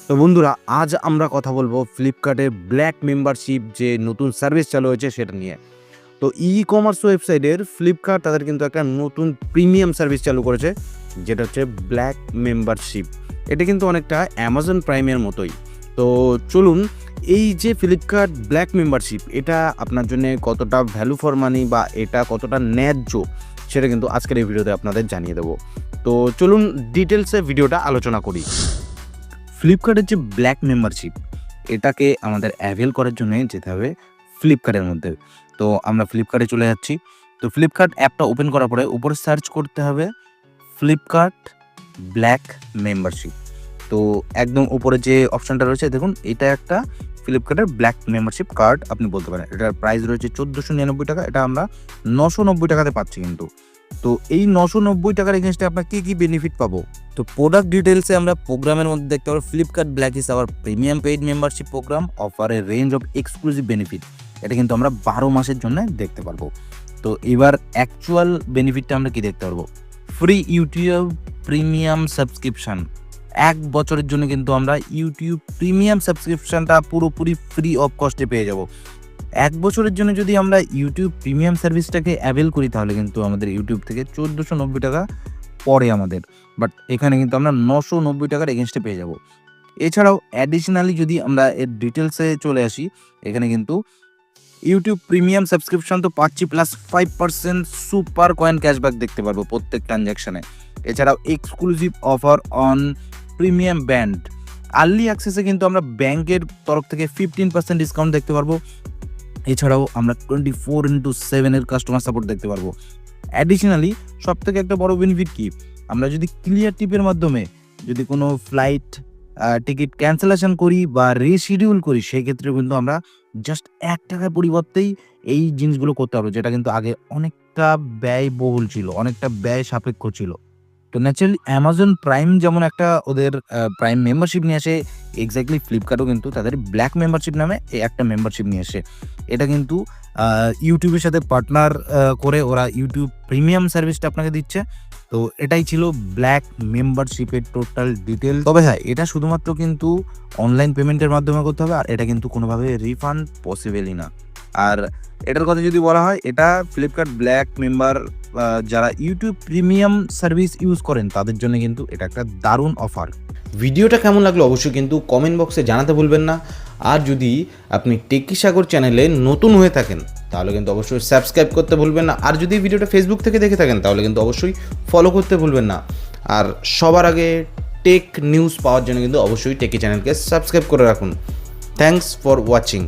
তো বন্ধুরা, আজ আমরা কথা বলবো ফ্লিপকার্টের ব্ল্যাক মেম্বারশিপ যে নতুন সার্ভিস চালু হয়েছে সেটা নিয়ে। তো ই-কমার্স ওয়েবসাইটের ফ্লিপকার্ট তাদের কিন্তু একটা নতুন প্রিমিয়াম সার্ভিস চালু করেছে, যেটা হচ্ছে ব্ল্যাক মেম্বারশিপ। এটা কিন্তু অনেকটা অ্যামাজন প্রাইমের মতোই। তো চলুন, এই যে ফ্লিপকার্ট ব্ল্যাক মেম্বারশিপ, এটা আপনার জন্য কতটা ভ্যালু ফর মানি বা এটা কতটা ন্যায্য, সেটা কিন্তু আজকের এই ভিডিওতে আপনাদের জানিয়ে দেবো। তো চলুন ডিটেলসে ভিডিওটা আলোচনা করি। ফ্লিপকার্টের যে ব্ল্যাক মেম্বারশিপ, এটাকে আমাদের অ্যাভেল করার জন্য যেতে হবে ফ্লিপকার্টের মধ্যে। তো আমরা ফ্লিপকার্টে চলে যাচ্ছি। তো ফ্লিপকার্ট অ্যাপটা ওপেন করার পরে উপরে সার্চ করতে হবে ফ্লিপকার্ট ব্ল্যাক মেম্বারশিপ। তো একদম উপরে যে অপশানটা রয়েছে দেখুন, এটা একটা ফ্লিপকার্টের ব্ল্যাক মেম্বারশিপ কার্ড আপনি বলতে পারেন। এটার প্রাইস রয়েছে 1499 টাকা। এটা আমরা 990 টাকাতে পাচ্ছি কিন্তু। তো এই 990 টাকার এগেনস্টে আপনার কী বেনিফিট পাবো? তো প্রোডাক্ট ডিটেলসে আমরা প্রোগ্রামের মধ্যে দেখতে পাবো Flipkart black is our premium paid membership programme offer a range of exclusive benefit. এটা কিন্তু আমরা 12 মাসের জন্য দেখতে পারবো। তো এবার অ্যাকচুয়াল বেনিফিটটা আমরা কি দেখতে পারবো? Free YouTube premium subscription. 1 বছরের জন্য কিন্তু আমরা ইউটিউব প্রিমিয়াম সাবস্ক্রিপশনটা পুরোপুরি ফ্রি অফ কস্টে পেয়ে যাব। 1 বছরের জন্য যদি আমরা ইউটিউব প্রিমিয়াম সার্ভিসটাকে অ্যাভেল করি, তাহলে কিন্তু আমাদের ইউটিউব থেকে 1490 টাকা পড়ে আমাদের, বাট এখানে কিন্তু আমরা 990 টাকার এগেনস্টে পেয়ে যাব। এছাড়াও অ্যাডিশনালি যদি আমরা এর ডিটেলসে চলে আসি, এখানে কিন্তু ইউটিউব প্রিমিয়াম সাবস্ক্রিপশন তো পাচ্ছি, প্লাস 5% সুপার কয়েন ক্যাশব্যাক দেখতে পারবো প্রত্যেক ট্রানজ্যাকশানে। এছাড়াও exclusive offer on premium brand early অ্যাক্সেসে কিন্তু আমরা ব্যাংকের তরফ থেকে 15% ডিসকাউন্ট দেখতে পারবো। এছাড়াও আমরা 24/7 এর কাস্টমার সাপোর্ট দেখতে পারবো। অ্যাডিশনালি সবথেকে একটা বড় বেনিফিট কি, আমরা যদি ক্লিয়ার টিপের মাধ্যমে যদি কোনো ফ্লাইট টিকিট ক্যান্সেলেশন করি বা রিশিডিউল করি, সেই ক্ষেত্রে কিন্তু আমরা জাস্ট 1 টাকার পরিবর্তেই এই জিনিসগুলো করতে পারবো, যেটা কিন্তু আগে অনেকটা ব্যয়বহুল ছিল, অনেকটা ব্যয় সাপেক্ষ ছিল। তো ন্যাচারালি অ্যামাজন প্রাইম যেমন একটা ওদের প্রাইম মেম্বারশিপ নিয়ে আসে, এক্স্যাক্টলি ফ্লিপকার্টও কিন্তু তাদের ব্ল্যাক মেম্বারশিপ নামে একটা মেম্বারশিপ নিয়ে আসে। এটা কিন্তু ইউটিউবের সাথে পার্টনার করে ওরা ইউটিউব প্রিমিয়াম সার্ভিসটা আপনাকে দিচ্ছে। তো এটাই ছিল ব্ল্যাক মেম্বারশিপের টোটাল ডিটেল। তবে হ্যাঁ, এটা শুধুমাত্র কিন্তু অনলাইন পেমেন্টের মাধ্যমে করতে হবে, আর এটা কিন্তু কোনোভাবে রিফান্ড পসিবলই না। আর এটার কথা যদি বলা হয়, এটা ফ্লিপকার্ট ব্ল্যাক মেম্বার যারা ইউটিউব প্রিমিয়াম সার্ভিস ইউজ করেন তাদের জন্য কিন্তু এটা একটা দারুণ অফার। ভিডিওটা কেমন লাগলো অবশ্যই কিন্তু কমেন্ট বক্সে জানাতে ভুলবেন না। আর যদি আপনি টেকি সাগর চ্যানেলে নতুন হয়ে থাকেন তাহলে কিন্তু অবশ্যই সাবস্ক্রাইব করতে ভুলবেন না। আর যদি ভিডিওটা ফেসবুক থেকে দেখে থাকেন তাহলে কিন্তু অবশ্যই ফলো করতে ভুলবেন না। আর সবার আগে টেক নিউজ পাওয়ার জন্য কিন্তু অবশ্যই টেকি চ্যানেলকে সাবস্ক্রাইব করে রাখুন। Thanks for watching.